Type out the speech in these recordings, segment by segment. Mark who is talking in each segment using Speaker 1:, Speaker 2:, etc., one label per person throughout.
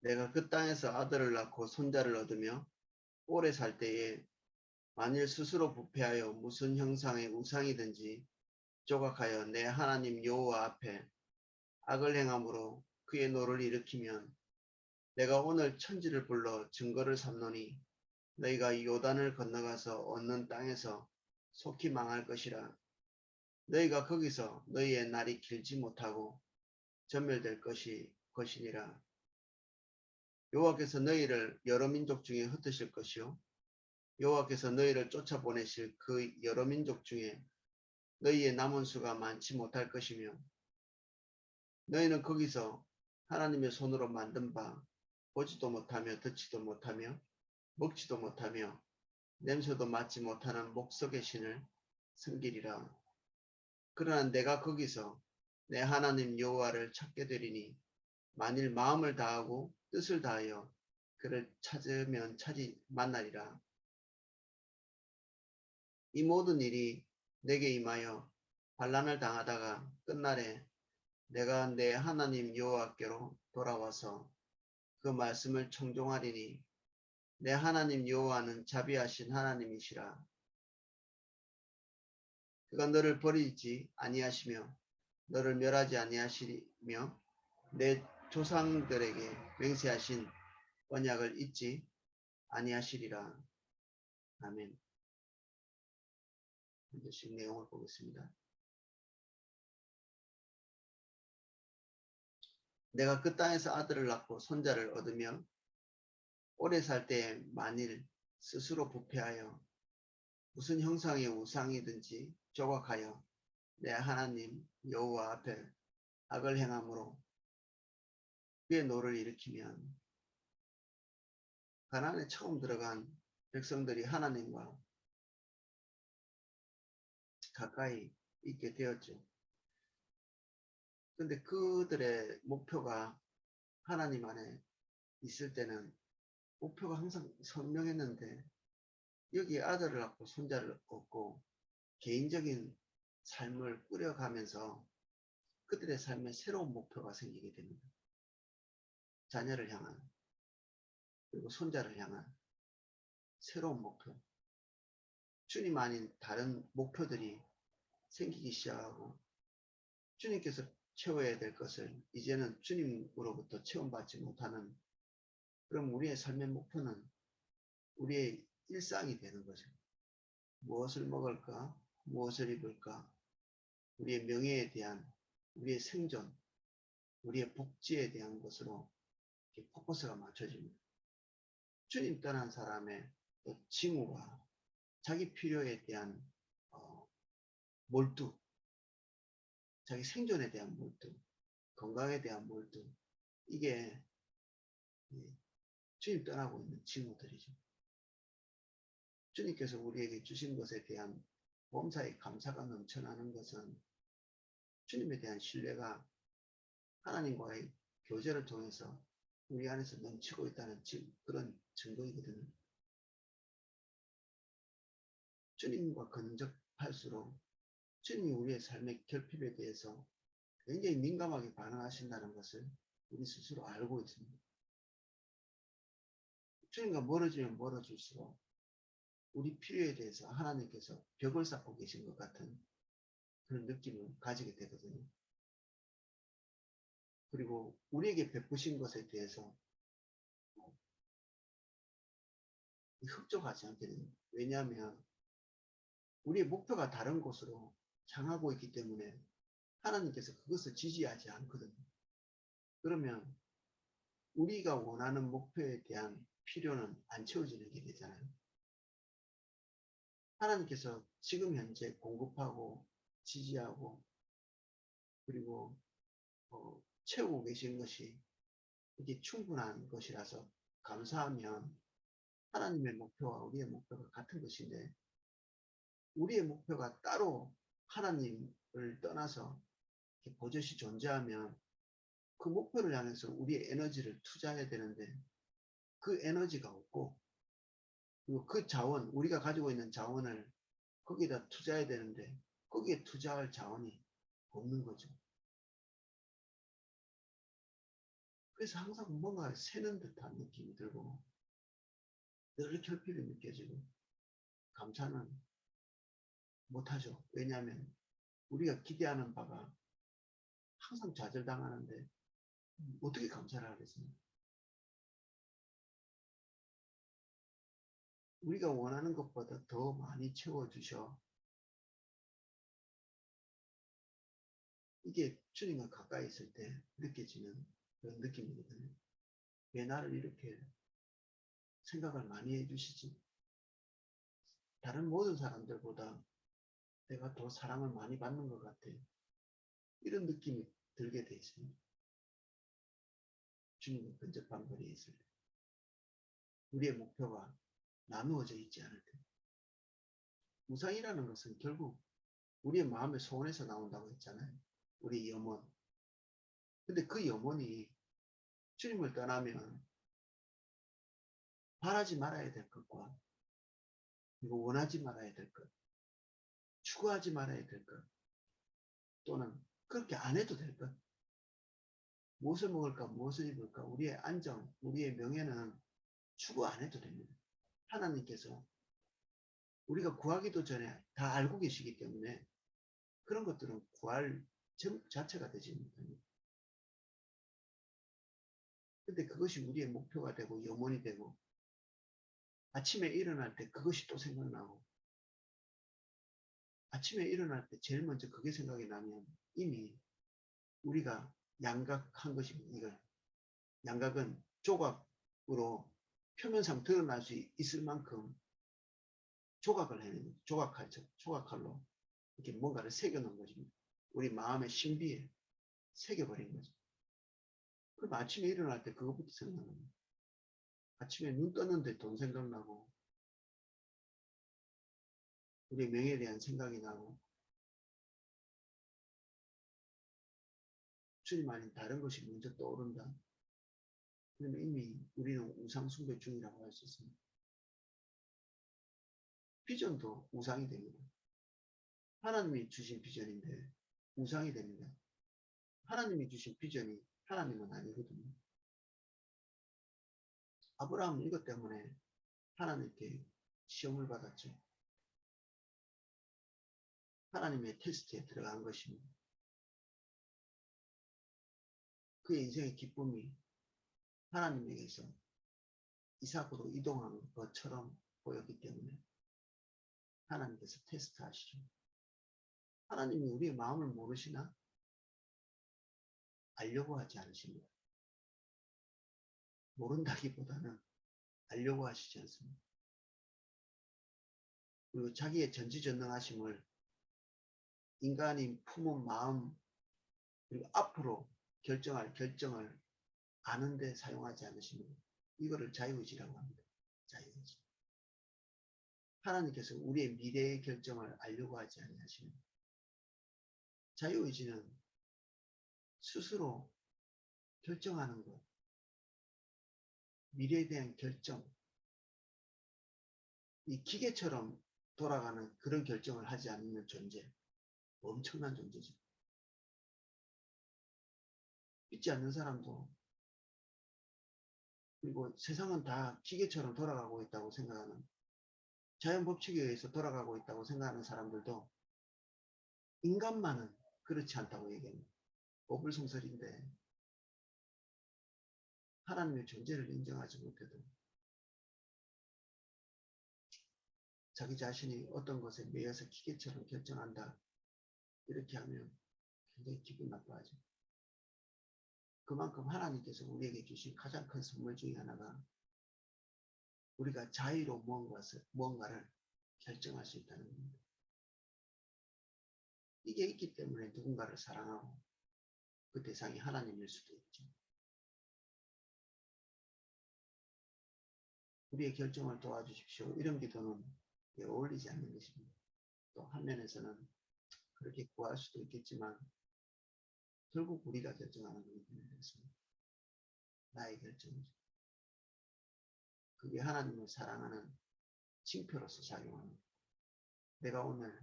Speaker 1: 내가 그 땅에서 아들을 낳고 손자를 얻으며 오래 살 때에 만일 스스로 부패하여 무슨 형상의 우상이든지 조각하여 내 하나님 여호와 앞에 악을 행함으로 그의 노를 일으키면 내가 오늘 천지를 불러 증거를 삼노니 너희가 요단을 건너가서 얻는 땅에서 속히 망할 것이라. 너희가 거기서 너희의 날이 길지 못하고 전멸될 것이니라. 여호와께서 너희를 여러 민족 중에 흩으실 것이요 여호와께서 너희를 쫓아보내실 그 여러 민족 중에 너희의 남은 수가 많지 못할 것이며 너희는 거기서 하나님의 손으로 만든 바 보지도 못하며 듣지도 못하며 먹지도 못하며 냄새도 맡지 못하는 목석의 신을 섬기리라. 그러나 내가 거기서 내 하나님 여호와를 찾게 되리니 만일 마음을 다하고 뜻을 다하여 그를 찾으면 만나리라. 이 모든 일이 내게 임하여 반란을 당하다가 끝날에 내가 내 하나님 여호와께로 돌아와서 그 말씀을 청종하리니 내 하나님 여호와는 자비하신 하나님이시라. 그가 너를 버리지 아니하시며 너를 멸하지 아니하시며 내 조상들에게 맹세하신 언약을 잊지 아니하시리라. 아멘. 한 절씩 내용을 보겠습니다. 내가 그 땅에서 아들을 낳고 손자를 얻으며 오래 살 때에 만일 스스로 부패하여 무슨 형상의 우상이든지 조각하여 내 하나님 여호와 앞에 악을 행함으로 그의 노를 일으키면 가나안에 처음 들어간 백성들이 하나님과 가까이 있게 되었죠. 그런데 그들의 목표가 하나님 안에 있을 때는 목표가 항상 선명했는데 여기에 아들을 낳고 손자를 얻고 개인적인 삶을 꾸려가면서 그들의 삶에 새로운 목표가 생기게 됩니다. 자녀를 향한 그리고 손자를 향한 새로운 목표, 주님 아닌 다른 목표들이 생기기 시작하고 주님께서 채워야 될 것을 이제는 주님으로부터 체험받지 못하는 그럼 우리의 삶의 목표는 우리의 일상이 되는 거죠. 무엇을 먹을까? 무엇을 입을까? 우리의 명예에 대한 우리의 생존, 우리의 복지에 대한 것으로 포커스가 맞춰집니다. 주님 떠난 사람의 징후가 자기 필요에 대한 몰두, 자기 생존에 대한 몰두, 건강에 대한 몰두, 이게 주님 떠나고 있는 징후들이죠. 주님께서 우리에게 주신 것에 대한 범사에 감사가 넘쳐나는 것은 주님에 대한 신뢰가 하나님과의 교제를 통해서 우리 안에서 넘치고 있다는 그런 증거이거든요. 주님과 근접할수록 주님이 우리의 삶의 결핍에 대해서 굉장히 민감하게 반응하신다는 것을 우리 스스로 알고 있습니다. 주님과 멀어지면 멀어질수록 우리 필요에 대해서 하나님께서 벽을 쌓고 계신 것 같은 그런 느낌을 가지게 되거든요. 그리고 우리에게 베푸신 것에 대해서 흡족하지 않게 됩니다. 왜냐하면 우리의 목표가 다른 곳으로 향하고 있기 때문에 하나님께서 그것을 지지하지 않거든요. 그러면 우리가 원하는 목표에 대한 필요는 안 채워지는 게 되잖아요. 하나님께서 지금 현재 공급하고 지지하고 그리고 채우고 계신 것이 이게 충분한 것이라서 감사하면 하나님의 목표와 우리의 목표가 같은 것인데 우리의 목표가 따로 하나님을 떠나서 버젓이 존재하면 그 목표를 향해서 우리의 에너지를 투자해야 되는데 그 에너지가 없고 그리고 그 자원, 우리가 가지고 있는 자원을 거기다 투자해야 되는데 거기에 투자할 자원이 없는 거죠. 그래서 항상 뭔가 새는 듯한 느낌이 들고 늘 결핍이 느껴지고 감사는 못하죠. 왜냐하면 우리가 기대하는 바가 항상 좌절당하는데 어떻게 감사를 하겠습니까? 우리가 원하는 것보다 더 많이 채워주셔. 이게 주님과 가까이 있을 때 느껴지는 그런 느낌이거든요. 왜 나를 이렇게 생각을 많이 해주시지? 다른 모든 사람들보다 내가 더 사랑을 많이 받는 것 같아. 이런 느낌이 들게 돼 있습니다. 주님과 근접한 거리에 있을 때. 우리의 목표가 나누어져 있지 않을 때. 우상이라는 것은 결국 우리의 마음의 소원에서 나온다고 했잖아요. 우리 염원. 근데 그 염원이 주님을 떠나면 바라지 말아야 될 것과 그리고 원하지 말아야 될 것, 추구하지 말아야 될 것, 또는 그렇게 안 해도 될 것. 무엇을 먹을까, 무엇을 입을까, 우리의 안정, 우리의 명예는 추구 안 해도 됩니다. 하나님께서 우리가 구하기도 전에 다 알고 계시기 때문에 그런 것들은 구할 제목 자체가 되지 못합니다. 근데 그것이 우리의 목표가 되고 염원이 되고 아침에 일어날 때 그것이 또 생각나고 아침에 일어날 때 제일 먼저 그게 생각이 나면 이미 우리가 양각한 것입니다. 이걸 양각은 조각으로 표면상 드러날 수 있을 만큼 조각을 해내는 거죠. 조각칼로 이렇게 뭔가를 새겨놓은 것입니다. 우리 마음의 신비에 새겨버린 거죠. 그럼 아침에 일어날 때 그것부터 생각납니다. 아침에 눈 떴는데 돈 생각나고 우리 명예에 대한 생각이 나고 주님 아닌 다른 것이 먼저 떠오른다. 그러면 이미 우리는 우상숭배 중이라고 할 수 있습니다. 비전도 우상이 됩니다. 하나님이 주신 비전인데 우상이 됩니다. 하나님이 주신 비전이 하나님은 아니거든요. 아브라함은 이것 때문에 하나님께 시험을 받았죠. 하나님의 테스트에 들어간 것입니다. 그의 인생의 기쁨이 하나님에게서 이삭으로 이동한 것처럼 보였기 때문에 하나님께서 테스트하시죠. 하나님이 우리의 마음을 모르시나? 알려고 하지 않으십니다. 모른다기보다는 알려고 하시지 않습니다. 그리고 자기의 전지전능하심을 인간이 품은 마음 그리고 앞으로 결정할 결정을 아는데 사용하지 않으십니다. 이거를 자유의지라고 합니다. 자유의지. 하나님께서 우리의 미래의 결정을 알려고 하지 아니하십니다. 자유의지는 스스로 결정하는 것, 미래에 대한 결정, 이 기계처럼 돌아가는 그런 결정을 하지 않는 존재, 엄청난 존재죠. 믿지 않는 사람도 그리고 세상은 다 기계처럼 돌아가고 있다고 생각하는 자연 법칙에 의해서 돌아가고 있다고 생각하는 사람들도 인간만은 그렇지 않다고 얘기합니다. 어불성설인데 하나님의 존재를 인정하지 못해도 자기 자신이 어떤 것에 매여서 기계처럼 결정한다 이렇게 하면 굉장히 기분 나빠하죠. 그만큼 하나님께서 우리에게 주신 가장 큰 선물 중에 하나가 우리가 자유로 무언가를 결정할 수 있다는 겁니다. 이게 있기 때문에 누군가를 사랑하고 그 대상이 하나님일 수도 있죠. 우리의 결정을 도와주십시오. 이런 기도는 어울리지 않는 것입니다. 또 한면에서는 그렇게 구할 수도 있겠지만 결국 우리가 결정하는 거기 때문에 그렇습니다. 나의 결정이죠. 그게 하나님을 사랑하는 징표로서 작용합니다. 내가 오늘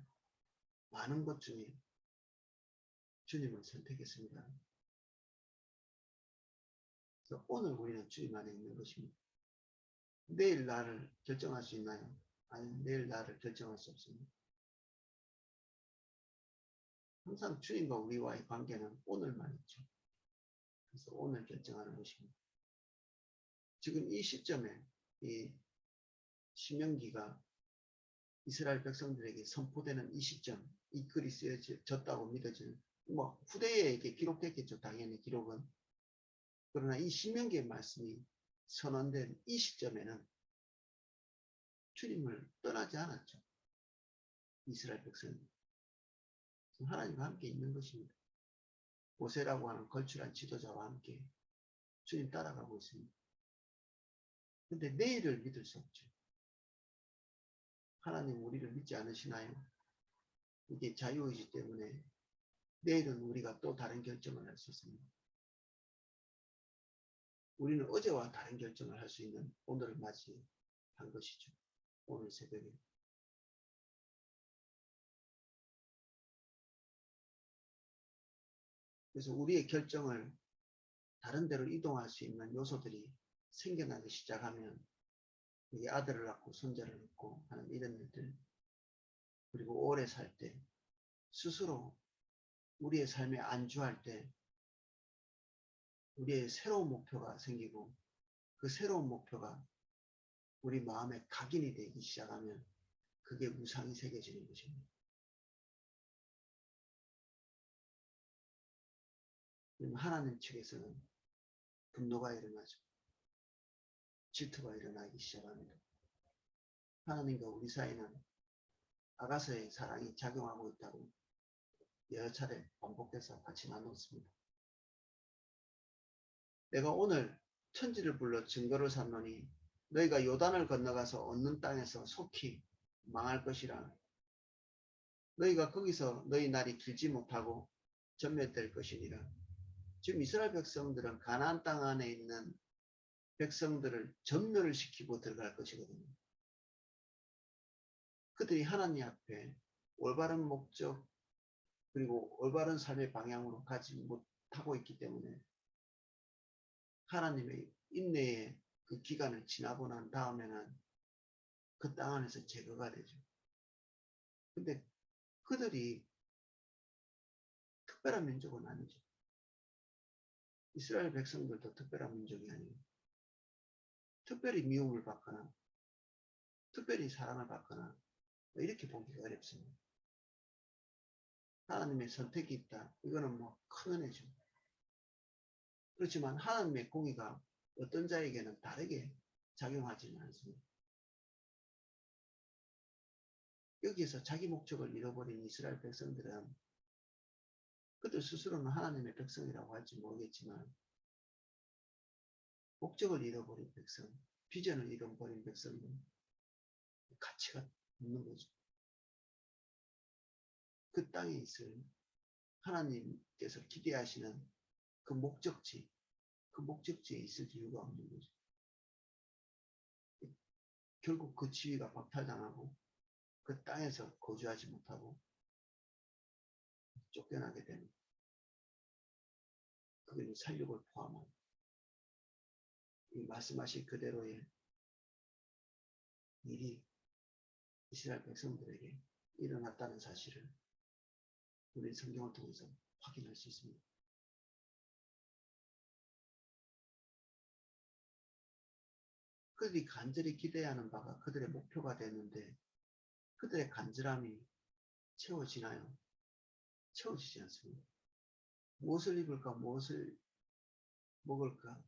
Speaker 1: 많은 것 중에 주님을 선택했습니다. 그래서 오늘 우리는 주님 안에 있는 것입니다. 내일 나를 결정할 수 있나요? 아니, 내일 나를 결정할 수 없습니다. 항상 주님과 우리와의 관계는 오늘만 있죠. 그래서 오늘 결정하는 것입니다. 지금 이 시점에 이 신명기가 이스라엘 백성들에게 선포되는 이 시점, 이 글이 쓰여졌다고 믿어지는, 뭐 후대에 이렇게 기록됐겠죠. 당연히 기록은. 그러나 이 신명기의 말씀이 선언된 이 시점에는 주님을 떠나지 않았죠. 이스라엘 백성은 하나님과 함께 있는 것입니다. 모세라고 하는 걸출한 지도자와 함께 주님 따라가고 있습니다. 근데 내일을 믿을 수 없죠. 하나님 우리를 믿지 않으시나요? 이게 자유의지 때문에 내일은 우리가 또 다른 결정을 할 수 있습니다. 우리는 어제와 다른 결정을 할 수 있는 오늘을 맞이한 것이죠. 오늘 새벽에. 그래서 우리의 결정을 다른 데로 이동할 수 있는 요소들이 생겨나기 시작하면 이게 아들을 낳고 손자를 낳고 하는 이런 일들, 그리고 오래 살 때 스스로 우리의 삶에 안주할 때 우리의 새로운 목표가 생기고 그 새로운 목표가 우리 마음에 각인이 되기 시작하면 그게 무상이 새겨지는 것입니다. 하나님 측에서는 분노가 일어나죠. 질투가 일어나기 시작합니다. 하나님과 우리 사이는 아가서의 사랑이 작용하고 있다고 여러 차례 반복해서 같이 나눴습니다. 내가 오늘 천지를 불러 증거를 삼노니 너희가 요단을 건너가서 얻는 땅에서 속히 망할 것이라. 너희가 거기서 너희 날이 길지 못하고 전멸될 것이니라. 지금 이스라엘 백성들은 가나안 땅 안에 있는 백성들을 전멸을 시키고 들어갈 것이거든요. 그들이 하나님 앞에 올바른 목적 그리고 올바른 삶의 방향으로 가지 못하고 있기 때문에 하나님의 인내의 그 기간을 지나고 난 다음에는 그 땅 안에서 제거가 되죠. 근데 그들이 특별한 민족은 아니죠. 이스라엘 백성들도 특별한 민족이 아니에요. 특별히 미움을 받거나 특별히 사랑을 받거나 이렇게 보기가 어렵습니다. 하나님의 선택이 있다. 이거는 뭐 큰 은혜죠. 그렇지만 하나님의 공의가 어떤 자에게는 다르게 작용하지는 않습니다. 여기에서 자기 목적을 잃어버린 이스라엘 백성들은 그들 스스로는 하나님의 백성이라고 할지 모르겠지만 목적을 잃어버린 백성, 비전을 잃어버린 백성은 가치가 없는 거죠. 그 땅에 있을 하나님께서 기대하시는 그 목적지에 있을 이유가 없는 거죠. 결국 그 지위가 박탈당하고 그 땅에서 거주하지 못하고 쫓겨나게 되는 그게 살육을 포함한 이 말씀하신 그대로의 일이 이스라엘 백성들에게 일어났다는 사실을 우리 성경을 통해서 확인할 수 있습니다. 그들이 간절히 기대하는 바가 그들의 목표가 됐는데 그들의 간절함이 채워지나요? 채워지지 않습니다. 무엇을 입을까? 무엇을 먹을까?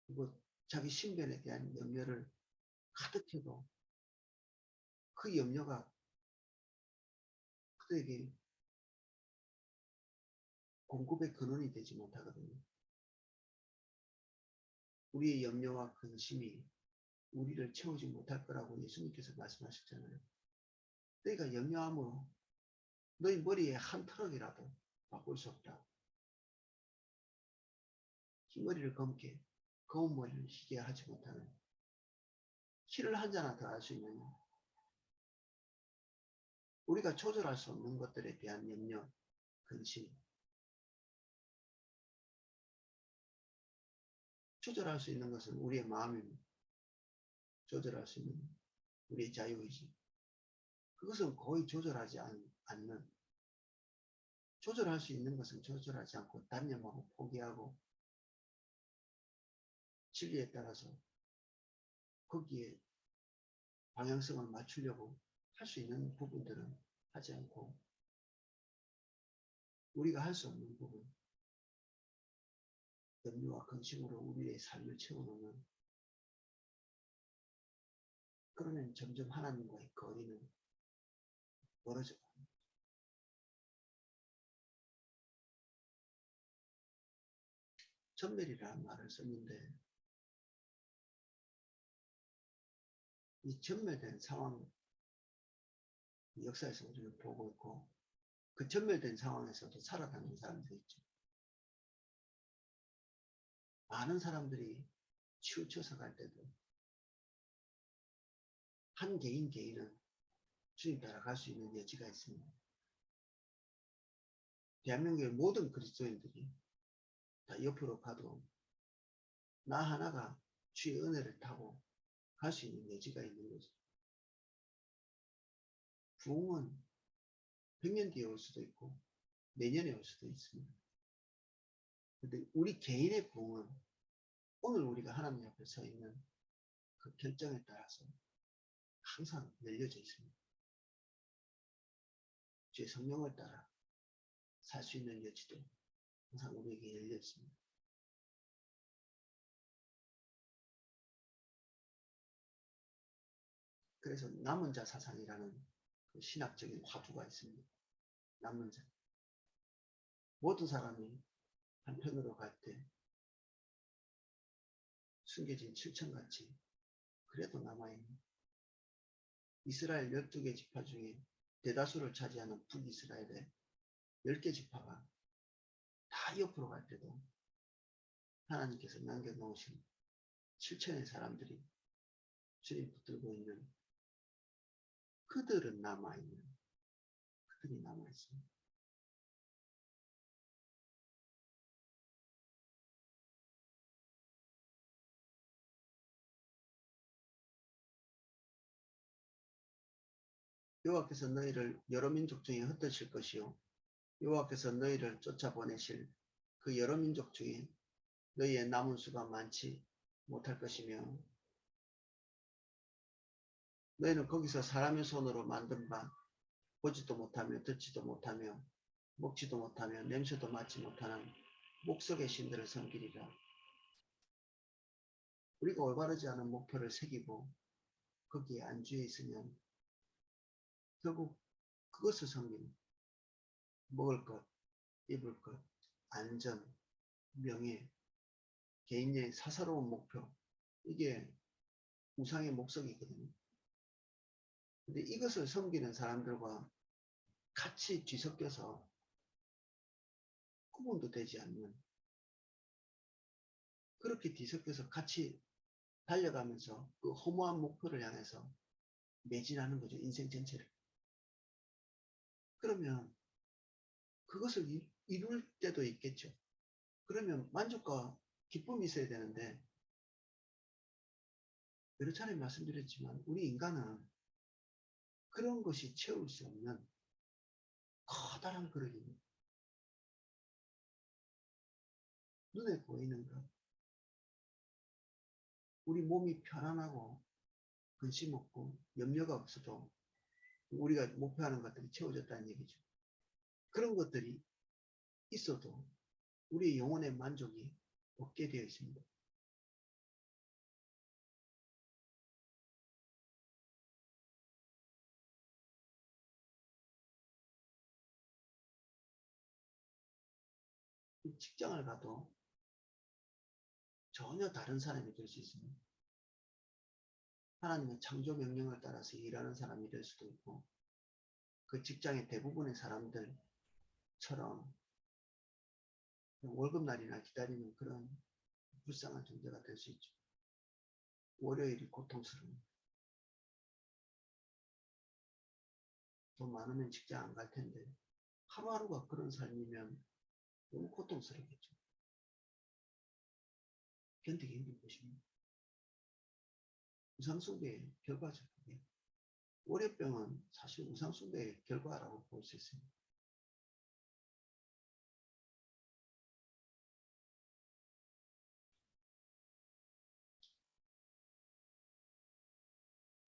Speaker 1: 뭐 자기 신변에 대한 염려를 가득해도 그 염려가 그들에게 공급의 근원이 되지 못하거든요. 우리의 염려와 근심이 우리를 채우지 못할 거라고 예수님께서 말씀하셨잖아요. 너희가 염려함으로 너희 머리에 한 트럭이라도 바꿀 수 없다. 흰머리를 검게 검은 머리를 희게 하지 못하는 키를 한 잔 더 할 수 있느냐. 우리가 조절할 수 없는 것들에 대한 염려, 근심, 조절할 수 있는 것은 우리의 마음입니다. 조절할 수 있는 우리의 자유의지. 그것은 거의 조절하지 않는, 조절할 수 있는 것은 조절하지 않고 단념하고 포기하고 진리에 따라서 거기에 방향성을 맞추려고 할 수 있는 부분들은 하지 않고, 우리가 할 수 없는 부분, 염려와 근심으로 우리의 삶을 채워놓는, 그러면 점점 하나님과의 거리는 멀어져. 전멸이라는 말을 썼는데, 이 전멸된 상황, 역사에서 우리는 보고 있고, 그 전멸된 상황에서도 살아가는 사람들이 있죠. 많은 사람들이 치우쳐서 갈 때도 한 개인은 주님 따라갈 수 있는 여지가 있습니다. 대한민국의 모든 그리스도인들이 다 옆으로 가도 나 하나가 주의 은혜를 타고 갈 수 있는 여지가 있는 거죠. 부흥은 100년 뒤에 올 수도 있고 내년에 올 수도 있습니다. 근데 우리 개인의 부흥은 오늘 우리가 하나님 앞에 서 있는 그 결정에 따라서 항상 열려져 있습니다. 주의 성령을 따라 살 수 있는 여지도 항상 우리에게 열려 있습니다. 그래서 남은 자 사상이라는 그 신학적인 화두가 있습니다. 남은 자. 모든 사람이 한편으로 갈 때 숨겨진 칠천같이 그래도 남아있는 이스라엘 12개 지파 중에 대다수를 차지하는 북이스라엘의 10개 지파가 다 옆으로 갈 때도 하나님께서 남겨놓으신 7천의 사람들이 주님 붙들고 있는, 그들은 남아있는, 그들이 남아있습니다. 여호와께서 너희를 여러 민족 중에 흩으실 것이요 여호와께서 너희를 쫓아보내실 그 여러 민족 중에 너희의 남은 수가 많지 못할 것이며 너희는 거기서 사람의 손으로 만든 바 보지도 못하며 듣지도 못하며 먹지도 못하며 냄새도 맡지 못하는 목석의 신들을 섬기리라. 우리가 올바르지 않은 목표를 새기고 거기에 안주해 있으면 결국 그것을 섬기는, 먹을 것, 입을 것, 안전, 명예, 개인의 사사로운 목표, 이게 우상의 목적이거든요. 근데 이것을 섬기는 사람들과 같이 뒤섞여서 구분도 되지 않는, 그렇게 뒤섞여서 같이 달려가면서 그 허무한 목표를 향해서 매진하는 거죠. 인생 전체를. 그러면 그것을 이룰 때도 있겠죠. 그러면 만족과 기쁨이 있어야 되는데, 여러 차례 말씀드렸지만 우리 인간은 그런 것이 채울 수 없는 커다란 그릇입니다. 눈에 보이는 것, 우리 몸이 편안하고 근심 없고 염려가 없어도 우리가 목표하는 것들이 채워졌다는 얘기죠. 그런 것들이 있어도 우리 영혼의 만족이 없게 되어 있습니다. 직장을 가도 전혀 다른 사람이 될 수 있습니다. 하나님의 창조 명령을 따라서 일하는 사람이 될 수도 있고, 그 직장의 대부분의 사람들처럼 월급날이나 기다리는 그런 불쌍한 존재가 될 수 있죠. 월요일이 고통스러운, 돈 많으면 직장 안 갈 텐데 하루하루가 그런 삶이면 너무 고통스럽겠죠. 견디기 힘든 것입니다. 우상숭배의 결과죠. 월요병은 사실 우상숭배의 결과라고 볼 수 있습니다.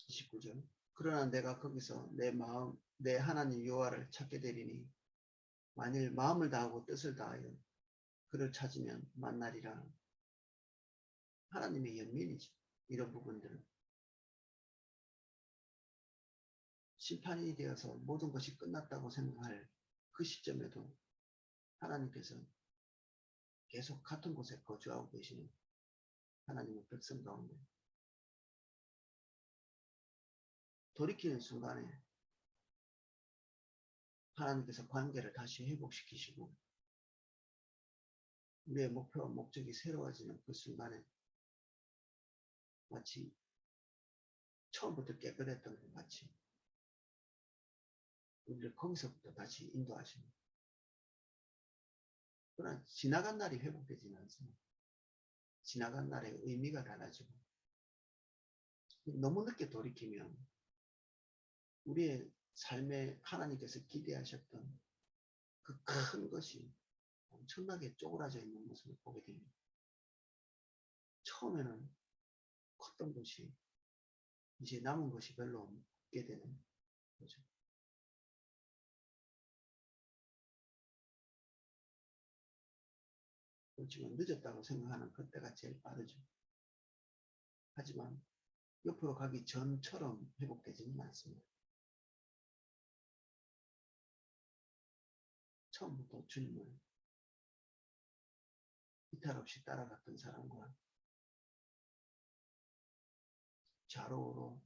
Speaker 1: (29절) 그러나 내가 거기서 내 마음 내 하나님 여호와를 찾게 되리니 만일 마음을 다하고 뜻을 다하여 그를 찾으면 만나리라. 하나님의 연민이죠. 이런 부분들은 심판이 되어서 모든 것이 끝났다고 생각할 그 시점에도 하나님께서 계속 같은 곳에 거주하고 계시는 하나님의 백성 가운데 돌이키는 순간에 하나님께서 관계를 다시 회복시키시고 우리의 목표와 목적이 새로워지는 그 순간에 마치 처음부터 깨끗했던 것 같이 우리를 거기서부터 다시 인도하십니다. 그러나 지나간 날이 회복되지는 않습니다. 지나간 날의 의미가 달라지고 너무 늦게 돌이키면 우리의 삶에 하나님께서 기대하셨던 그 큰 것이 엄청나게 쪼그라져 있는 모습을 보게 됩니다. 처음에는 컸던 것이 이제 남은 것이 별로 없게 되는 거죠. 지금 늦었다고 생각하는 그때가 제일 빠르죠. 하지만 옆으로 가기 전처럼 회복되지는 않습니다. 처음부터 주님을 이탈 없이 따라갔던 사람과 좌로우로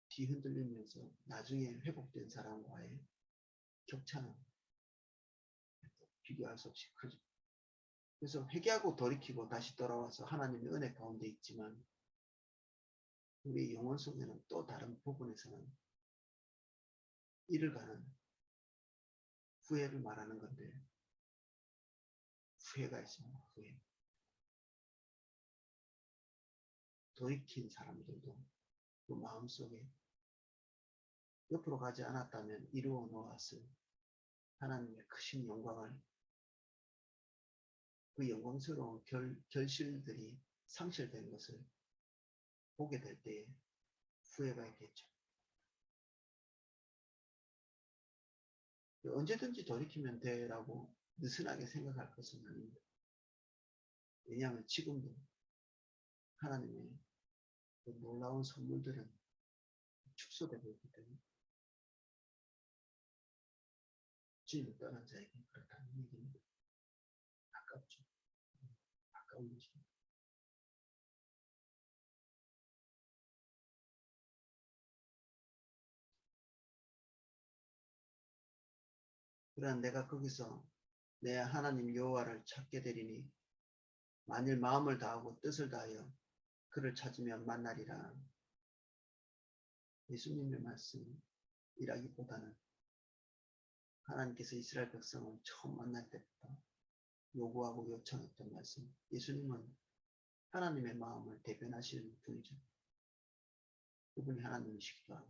Speaker 1: 뒤흔들리면서 나중에 회복된 사람과의 격차는 비교할 수 없이 크죠. 그래서 회개하고 돌이키고 다시 돌아와서 하나님의 은혜 가운데 있지만 우리 영혼 속에는 또 다른 부분에서는 이를 가는 후회를 말하는 건데 후회가 있습니다. 후회. 돌이킨 사람들도 그 마음속에 옆으로 가지 않았다면 이루어 놓았을 하나님의 크신 영광을 그 영광스러운 결실들이 상실된 것을 보게 될 때에 후회가 있겠죠. 언제든지 돌이키면 돼라고 느슨하게 생각할 것은 아닙니다. 왜냐하면 지금도 하나님의 그 놀라운 선물들은 축소되고 있기 때문에 주님을 떠난 자에게 그렇다는 얘기입니다. 아깝죠. 아까운 것입니다. 그러나 내가 거기서 내 하나님 여호와를 찾게 되리니 만일 마음을 다하고 뜻을 다하여 그를 찾으면 만나리라. 예수님의 말씀이라기보다는 하나님께서 이스라엘 백성을 처음 만날 때부터 요구하고 요청했던 말씀. 예수님은 하나님의 마음을 대변하시는 분이죠. 그분이 하나님이시기도 하고.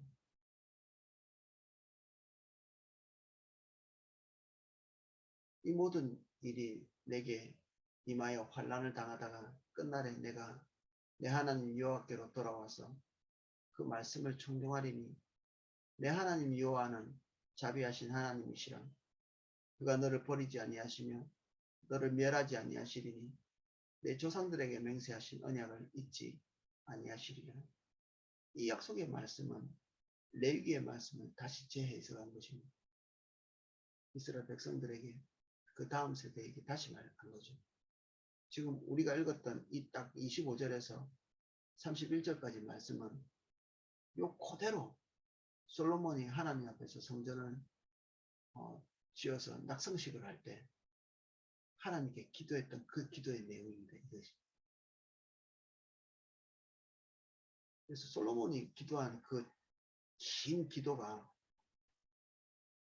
Speaker 1: 이 모든 일이 내게 임하여 환난을 당하다가 끝날에 내가 내 하나님 여호와께로 돌아와서 그 말씀을 청종하리니 내 하나님 여호와는 자비하신 하나님이시라. 그가 너를 버리지 아니하시며 너를 멸하지 아니하시리니 내 조상들에게 맹세하신 언약을 잊지 아니하시리라. 이 약속의 말씀은 레위기의 말씀을 다시 재해석한 것입니다. 이스라엘 백성들에게 그 다음 세대에게 다시 말한 거죠. 지금 우리가 읽었던 이 딱 25절에서 31절까지 말씀은 요 그대로 솔로몬이 하나님 앞에서 성전을 지어서 낙성식을 할 때 하나님께 기도했던 그 기도의 내용입니다. 이것이. 그래서 솔로몬이 기도한 그 긴 기도가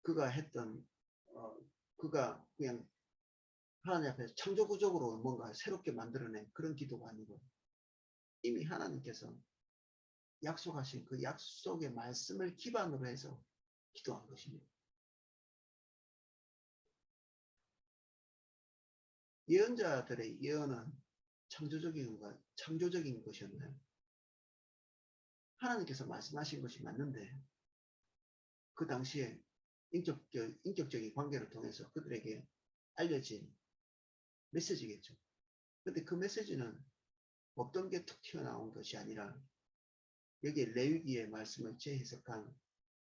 Speaker 1: 그가 했던 그가 그냥 하나님 앞에서 창조구적으로 뭔가 새롭게 만들어낸 그런 기도가 아니고 이미 하나님께서 약속하신 그 약속의 말씀을 기반으로 해서 기도한 것입니다. 예언자들의 예언은 창조적인 것이었나요? 하나님께서 말씀하신 것이 맞는데 그 당시에 인격적인 관계를 통해서 그들에게 알려진 메시지겠죠. 근데 그 메시지는 어떤 게 툭 튀어나온 것이 아니라 여기에 레위기의 말씀을 재해석한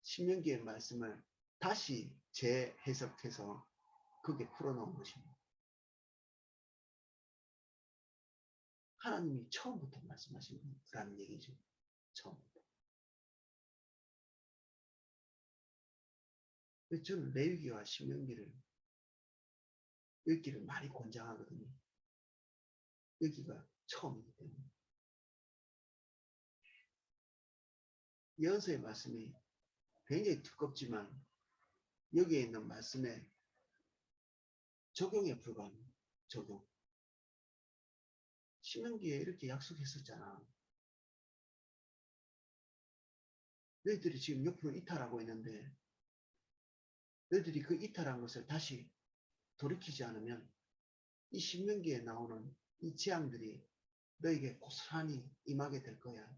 Speaker 1: 신명기의 말씀을 다시 재해석해서 그게 풀어놓은 것입니다. 하나님이 처음부터 말씀하신 거라는 얘기죠. 처음부터. 그래서 저는 레위기와 신명기를 읽기를 많이 권장하거든요. 여기가 처음이기 때문에. 예언서의 말씀이 굉장히 두껍지만 여기에 있는 말씀의 적용에 불과한 적용. 신명기에 이렇게 약속했었잖아. 너희들이 지금 옆으로 이탈하고 있는데 너희들이 그 이탈한 것을 다시 돌이키지 않으면 이 신명기에 나오는 이 재앙들이 너에게 고스란히 임하게 될 거야.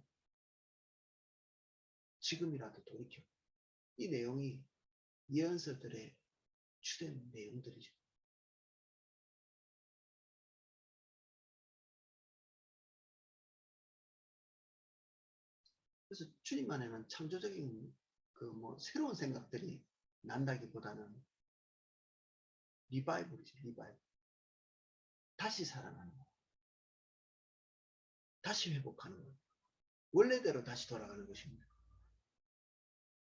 Speaker 1: 지금이라도 돌이켜. 이 내용이 예언서들의 주된 내용들이죠. 그래서 주님 안에는 창조적인 새로운 생각들이 난다기보다는 리바이벌이지, 리바이벌. 다시 살아나는 거. 다시 회복하는 거. 원래대로 다시 돌아가는 것입니다.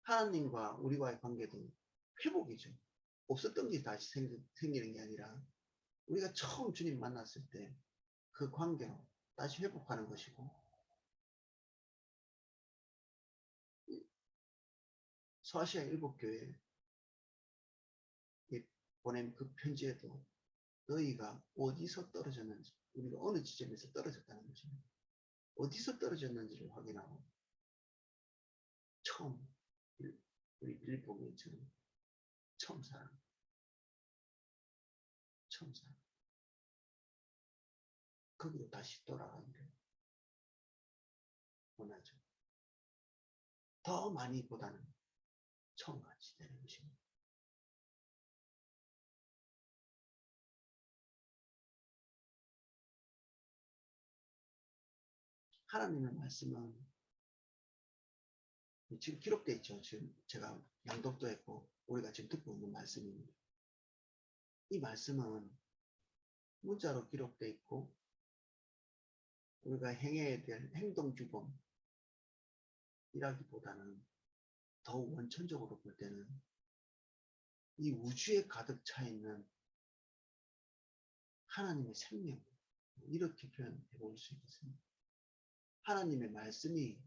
Speaker 1: 하나님과 우리와의 관계도 회복이죠. 없었던 게 다시 생기는 게 아니라 우리가 처음 주님 만났을 때 그 관계로 다시 회복하는 것이고 서아시아 일곱교회에 보낸 그 편지에도 너희가 어디서 떨어졌는지 우리가 어느 지점에서 떨어졌다는 것입니다. 어디서 떨어졌는지를 확인하고 처음 우리 빌립보교회처럼 처음 사랑 거기로 다시 돌아가기를 원하죠. 더 많이보다는 처음같이 되는 것입니다. 하나님의 말씀은 지금 기록되어 있죠. 지금 제가 낭독도 했고 우리가 지금 듣고 있는 말씀입니다. 이 말씀은 문자로 기록되어 있고 우리가 행해야 될 행동규범이라기보다는 더 원천적으로 볼 때는 이 우주에 가득 차 있는 하나님의 생명, 이렇게 표현해 볼 수 있겠습니다. 하나님의 말씀이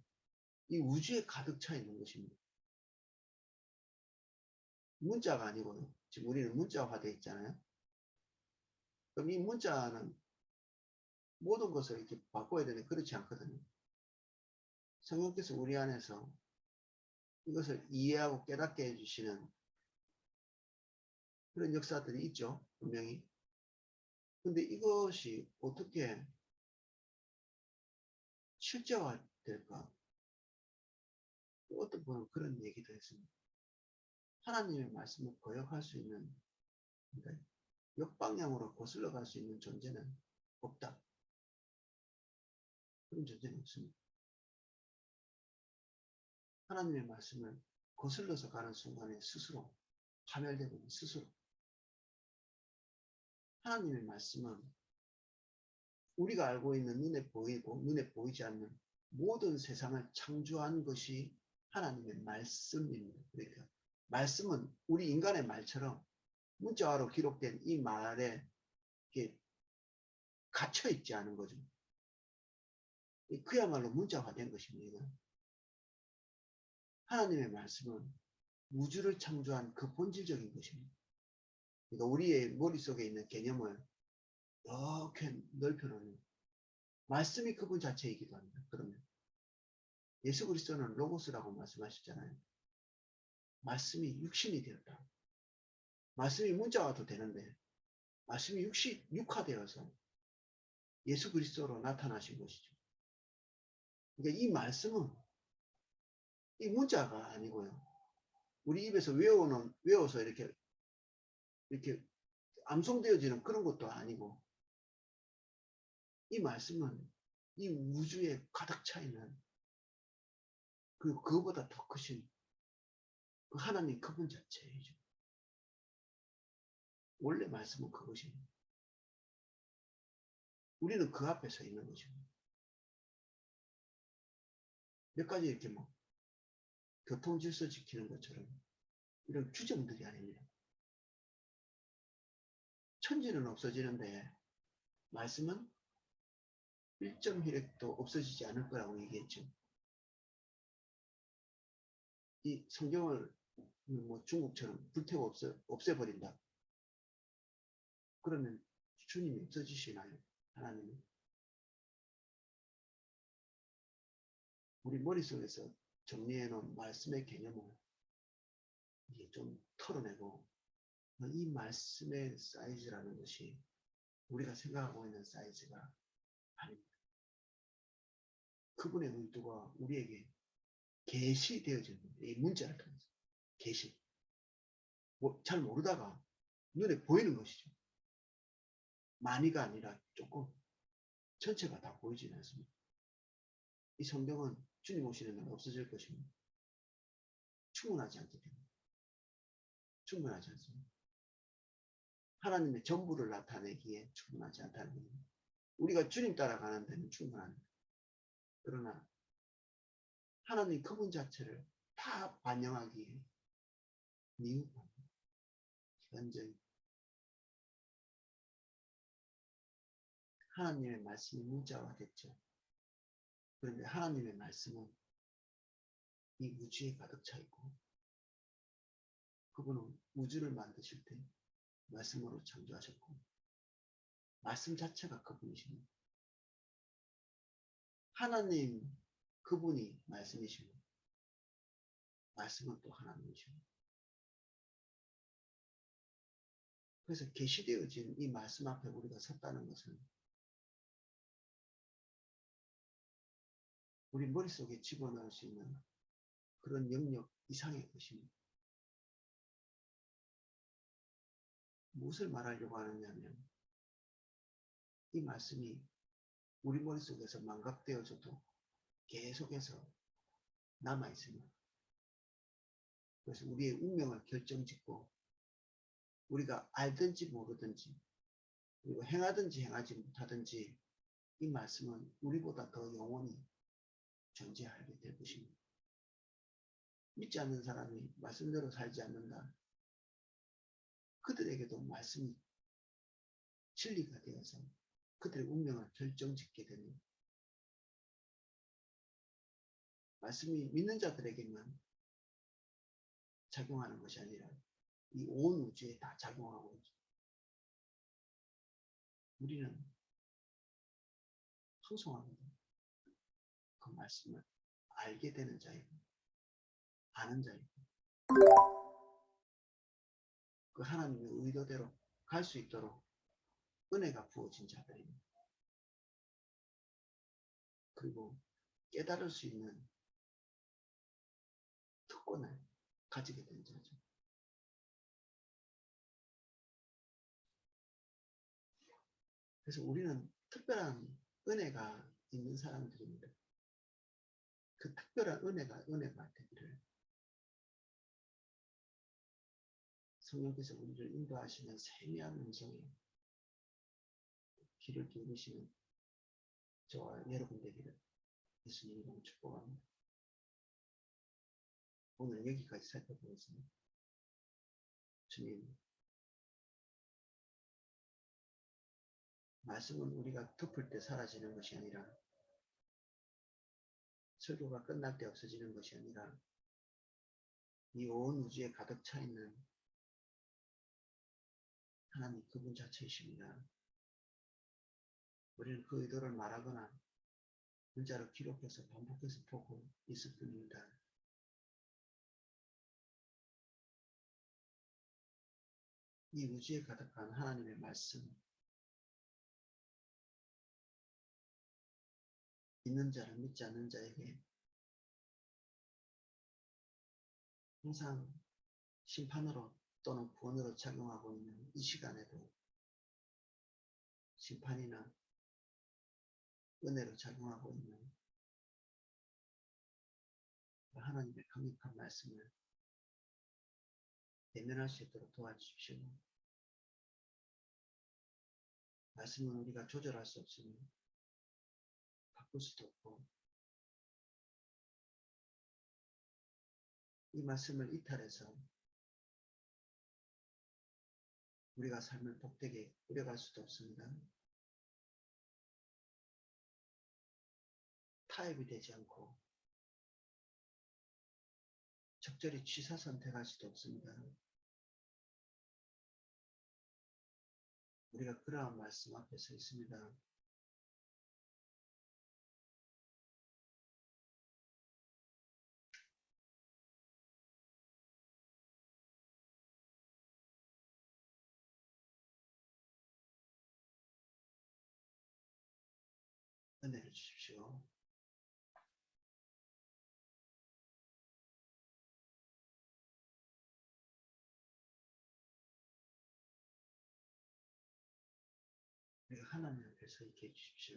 Speaker 1: 이 우주에 가득 차 있는 것입니다. 문자가 아니고요. 지금 우리는 문자화되어 있잖아요. 그럼 이 문자는 모든 것을 이렇게 바꿔야 되는 그렇지 않거든요. 성령께서 우리 안에서 이것을 이해하고 깨닫게 해주시는 그런 역사들이 있죠. 분명히. 근데 이것이 어떻게 실제화될까? 어떤 분은 그런 얘기도 했습니다. 하나님의 말씀을 거역할 수 있는, 그러니까 역방향으로 거슬러 갈 수 있는 존재는 없다. 그런 존재는 없습니다. 하나님의 말씀을 거슬러서 가는 순간에 스스로 파멸되고 스스로. 하나님의 말씀은 우리가 알고 있는 눈에 보이고 눈에 보이지 않는 모든 세상을 창조한 것이 하나님의 말씀입니다. 그러니까 말씀은 우리 인간의 말처럼 문자화로 기록된 이 말에 갇혀 있지 않은 거죠. 그야말로 문자화된 것입니다. 하나님의 말씀은 우주를 창조한 그 본질적인 것입니다. 그러니까 우리의 머릿속에 있는 개념을 이렇게 넓혀놓는 말씀이 그분 자체이기도 합니다. 그러면 예수 그리스도는 로고스라고 말씀하셨잖아요. 말씀이 육신이 되었다. 말씀이 문자와도 되는데 말씀이 육화되어서 예수 그리스도로 나타나신 것이죠. 그러니까 이 말씀은 이 문자가 아니고요. 우리 입에서 외워서 이렇게 암송되어지는 그런 것도 아니고 이 말씀은 이 우주에 가득 차 있는 그거보다 더 크신 그 하나님 그분 자체이죠. 원래 말씀은 그것입니다. 우리는 그 앞에 서 있는 것입니다. 몇 가지 이렇게 뭐 교통 질서 지키는 것처럼 이런 규정들이 아닙니다. 천지는 없어지는데 말씀은 일점 혈액도 없어지지 않을 거라고 얘기했죠. 이 성경을 뭐 중국처럼 불태워 없애버린다. 그러면 주님이 없어지시나요? 하나님은? 우리 머릿속에서 정리해 놓은 말씀의 개념을 이게 좀 털어내고 이 말씀의 사이즈라는 것이 우리가 생각하고 있는 사이즈가 아닙니다. 그분의 의도가 우리에게 계시되어지는 겁니다. 이 문자를 통해서 계시. 잘 모르다가 눈에 보이는 것이죠. 많이가 아니라 조금 전체가 다 보이지는 않습니다. 이 성경은 주님 오시는 날 없어질 것입니다. 충분하지 않기 때문에. 충분하지 않습니다. 하나님의 전부를 나타내기에 충분하지 않다는 겁니다. 우리가 주님 따라가는 데는 충분합니다. 그러나 하나님 그분 자체를 다 반영하기에 미흡합니다. 현저히 하나님의 말씀이 문자화됐죠. 그런데 하나님의 말씀은 이 우주에 가득 차 있고 그분은 우주를 만드실 때 말씀으로 창조하셨고 말씀 자체가 그분이십니다. 하나님 그분이 말씀이시고 말씀은 또 하나님이십니다. 그래서 계시되어진 이 말씀 앞에 우리가 섰다는 것은 우리 머릿속에 집어넣을 수 있는 그런 영역 이상의 것입니다. 무엇을 말하려고 하느냐면 이 말씀이 우리 머릿속에서 망각되어져도 계속해서 남아있습니다. 그래서 우리의 운명을 결정짓고 우리가 알든지 모르든지 그리고 행하든지 행하지 못하든지 이 말씀은 우리보다 더 영원히 존재하게 될 것입니다. 믿지 않는 사람이 말씀대로 살지 않는다. 그들에게도 말씀이 진리가 되어서 그들의 운명을 결정짓게 됩니다. 말씀이 믿는 자들에게만 작용하는 것이 아니라 이 온 우주에 다 작용하고 있죠. 우리는 풍성합니다. 그 말씀을 알게 되는 자이고 아는 자이고 그 하나님의 의도대로 갈 수 있도록 은혜가 부어진 자들입니다. 그리고 깨달을 수 있는 특권을 가지게 된 자죠. 그래서 우리는 특별한 은혜가 있는 사람들입니다. 그 특별한 은혜가 되기를 성령께서 우리를 인도하시는 세미한 음성에 귀를 기울이시는 저와 여러분 되기를 예수님 이름으로 축복합니다. 오늘 여기까지 살펴보겠습니다. 주님, 말씀은 우리가 덮을 때 사라지는 것이 아니라 설교가 끝날 때 없어지는 것이 아니라 이 온 우주에 가득 차 있는 하나님 그분 자체이십니다. 우리는 그 의도를 말하거나 문자로 기록해서 반복해서 보고 있을 뿐입니다. 이 우주에 가득한 하나님의 말씀, 믿는 자를 믿지 않는 자에게 항상 심판으로 또는 구원으로 작용하고 있는 이 시간에도 심판이나 은혜로 작용하고 있는 하나님의 강력한 말씀을 대면할 수 있도록 도와주십시오. 말씀은 우리가 조절할 수 없으니 바꿀 수도 없고 이 말씀을 이탈해서 우리가 삶을 복되게 꾸려갈 수도 없습니다. 타협이 되지 않고 적절히 취사 선택할 수도 없습니다. 우리가 그러한 말씀 앞에 서 있습니다. 은혜를 주십시오. 우리가 하나님 앞에 서 있게 해주십시오.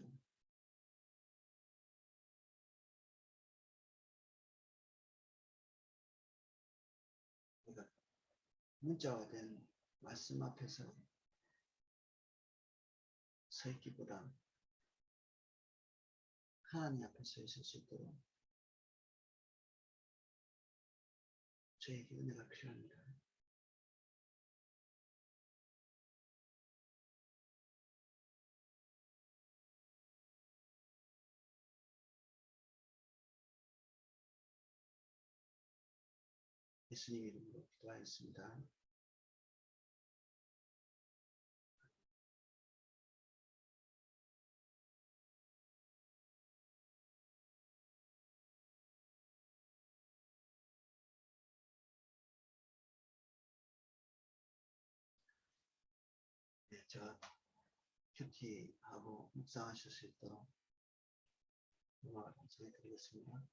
Speaker 1: 우리가 문자화된 말씀 앞에서 서 있기보다 하나님 앞에 서 있을 수 있도록 저에게 은혜가 필요합니다. 예수님 이름으로 기도하였습니다. 네, 제가 큐티하고 묵상하실 수 있도록 음악을 감상해 드리겠습니다.